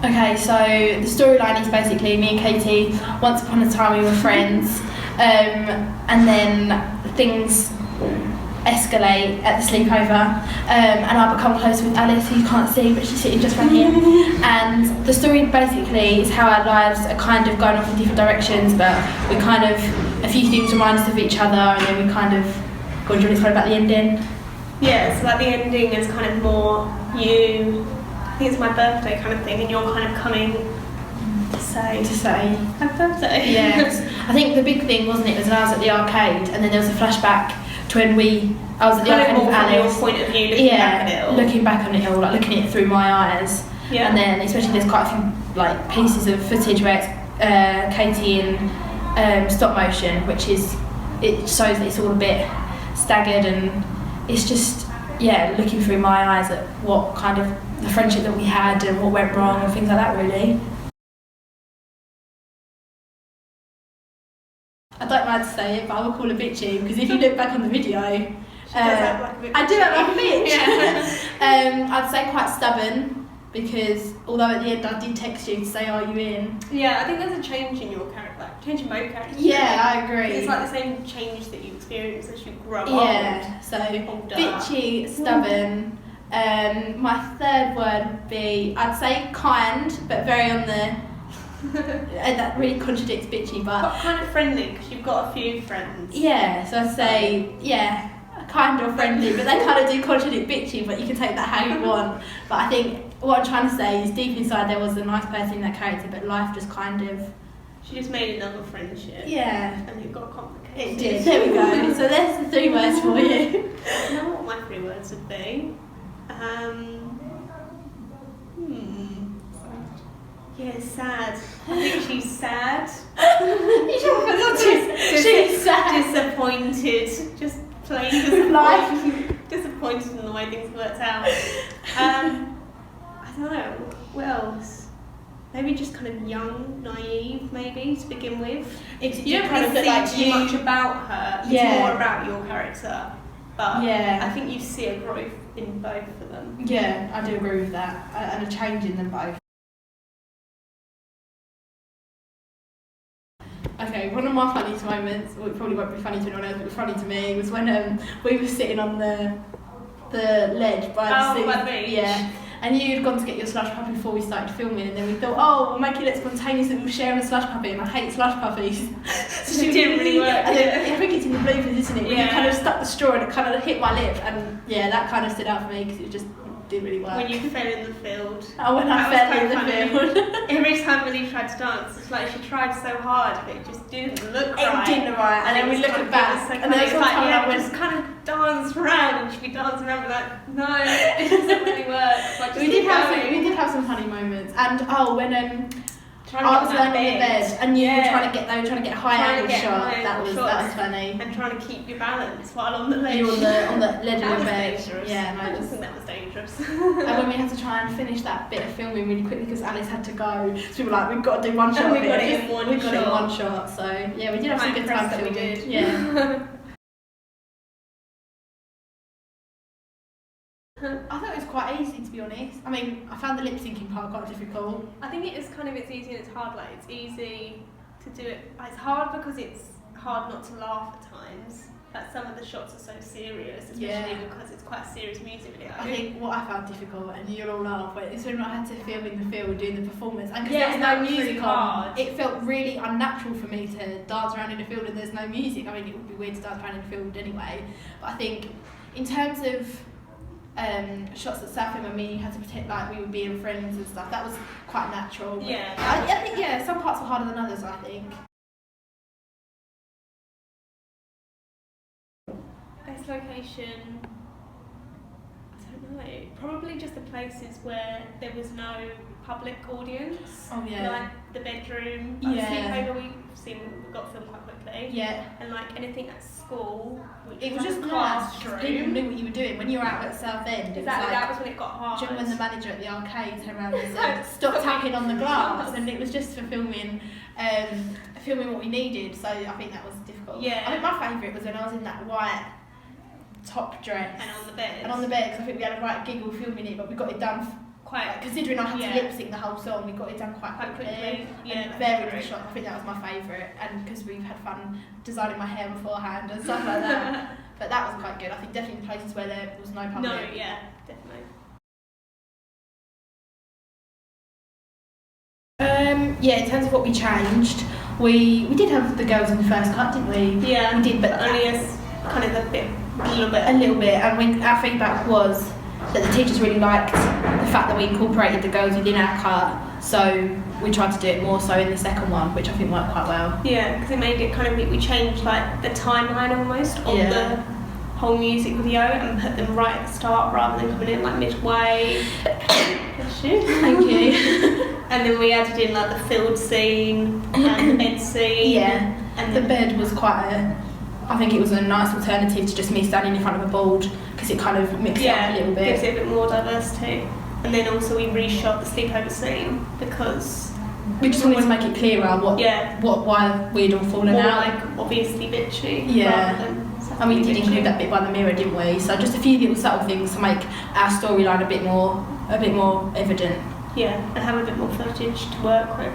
Okay, so the storyline is basically me and Katie, once upon a time we were friends, and then things escalate at the sleepover, and I become close with Alice, who you can't see, but she's sitting just right here. And the story basically is how our lives are kind of going off in different directions, but we kind of, a few things remind us of each other, and then we kind of, do you want to explain about the ending? Yeah, so like the ending is kind of more you, I think it's my birthday kind of thing, and you're kind of coming to say happy birthday. Yes. I think the big thing, wasn't it, was when I was at the arcade, and then there was a flashback to when I was at the arcade with Alice. From your point of view, looking back at it all. Looking back on it all, like looking at it through my eyes. Yeah. And then especially there's quite a few like pieces of footage where it's Katie in stop motion, which is, it shows that it's all a bit staggered, and it's just, yeah, looking through my eyes at what kind of the friendship that we had and what went wrong and things like that, really. I don't mind to say it, but I will call her bitchy, because if you look back on the video, I do act like a bitch. Yeah. I'd say quite stubborn, because although at the end I did text you to say, are you in? Yeah, I think there's a change in your character, like change in both characters. Yeah, I agree. It's like the same change that you experience as you grow up. Yeah, so bitchy, stubborn. My third word would be, I'd say kind, but very on the that really contradicts bitchy, but kind of friendly, because you've got a few friends. Yeah, so I'd say, yeah, kind or friendly, but they kind of do contradict bitchy, but you can take that how you want. But I think what I'm trying to say is deep inside there was a nice person in that character, but life just kind of... She just made another friendship. Yeah. And it got complicated. It did, there we go. So there's the 3 words for you. I know what my 3 words would be. Yeah, sad. I think she's sad. She's sad. Disappointed. Just plain disappointed. Disappointed in the way things worked out. I don't know. What else? Maybe just kind of young, naive, maybe, to begin with. You don't really see too much about her. It's more about your character. But I think you see a growth in both of them. Yeah, I do agree with that. And a change in them both. Okay, one of my funniest moments, well, it probably won't be funny to anyone else, but it was funny to me, was when we were sitting on the ledge by the beach. Yeah, and you'd gone to get your slush puppy before we started filming, and then we thought, oh, we'll make it look spontaneous that we'll share a slush puppy, and I hate slush puppies. So it didn't really work. And then, I think it's in the bloopers, isn't it? When you kind of stuck the straw and it kind of hit my lip, and yeah, that kind of stood out for me because it just didn't really work. When you fell in the field. Oh, when I fell in the field. Every time Millie tried to dance, it's like she tried so hard, but it just didn't look right. It didn't right, and then we looked back, and then it's like, just kind of dance around, and she'd be dancing around, but like, no, it doesn't really work. Like, we did have some funny moments, and when I was laying on the bed, and you were trying to get a high angle shot. That was funny. And trying to keep your balance while on the ledge. You were on the ledge of the bed. Dangerous. Yeah, no, I just think that was dangerous. And when we had to try and finish that bit of filming really quickly because Alice had to go, so we were like, we've got to do one shot. And we got it in one shot. So yeah, we did have some good time filming. We did. Yeah. I thought it was quite easy, to be honest. I mean, I found the lip syncing part quite difficult. I think it is kind of, it's easy and it's hard. Like, it's easy to do it. It's hard because it's hard not to laugh at times. Like, some of the shots are so serious, especially because it's quite a serious music video. I think what I found difficult, and you'll all laugh, is when I had to film in the field doing the performance, and because there was no music on, it felt really unnatural for me to dance around in the field and there's no music. I mean, it would be weird to dance around in the field anyway, but I think in terms of shots at Southend when me had to pretend like we were being friends and stuff, that was quite natural. Yeah. I think some parts were harder than others, I think. Best location, I don't know, probably just the places where there was no public audience. Oh yeah. Like the bedroom, we got filmed quite quickly. Yeah. And like anything at school, it was just classroom. People knew what you were doing. When you were out at Southend, exactly, that was when it got hard. Do you remember when the manager at the arcade turned around and said, stop tapping on the glass? And it was just for filming what we needed, so I think that was difficult. Yeah. I think my favourite was when I was in that white top dress. And on the bed. Because I think we had a right giggle filming it, but we got it done quite considering I had yeah. to lip sync the whole song, we got it done quite quickly. Yeah, And very good shot. I think that was my favourite, and because we've had fun designing my hair beforehand and stuff like that. But that was quite good. I think definitely the places where there was no public. No, yeah, definitely. Yeah, in terms of what we changed, we did have the girls in the first cut, didn't we? Yeah, we did, but only as kind of a little bit. A little bit, and our feedback was that the teachers really liked the fact that we incorporated the girls within our cut, so we tried to do it more so in the second one, which I think worked quite well. Yeah, because it made it kind of, we changed like the timeline almost on the whole music video and put them right at the start rather than coming in like midway. Bless you. Thank you. And then we added in like the field scene and the bed scene. Yeah, and the bed was I think it was a nice alternative to just me standing in front of a board, because it kind of mixed it up a little bit. Gives it a bit more diversity. And then also we reshot the sleepover scene because we just wanted to make it clearer why we'd all fallen more out. like obviously bitchy. Yeah. And we did bitchy. include that bit by the mirror, didn't we? So just a few little subtle things to make our storyline a bit more evident. Yeah, and have a bit more footage to work with.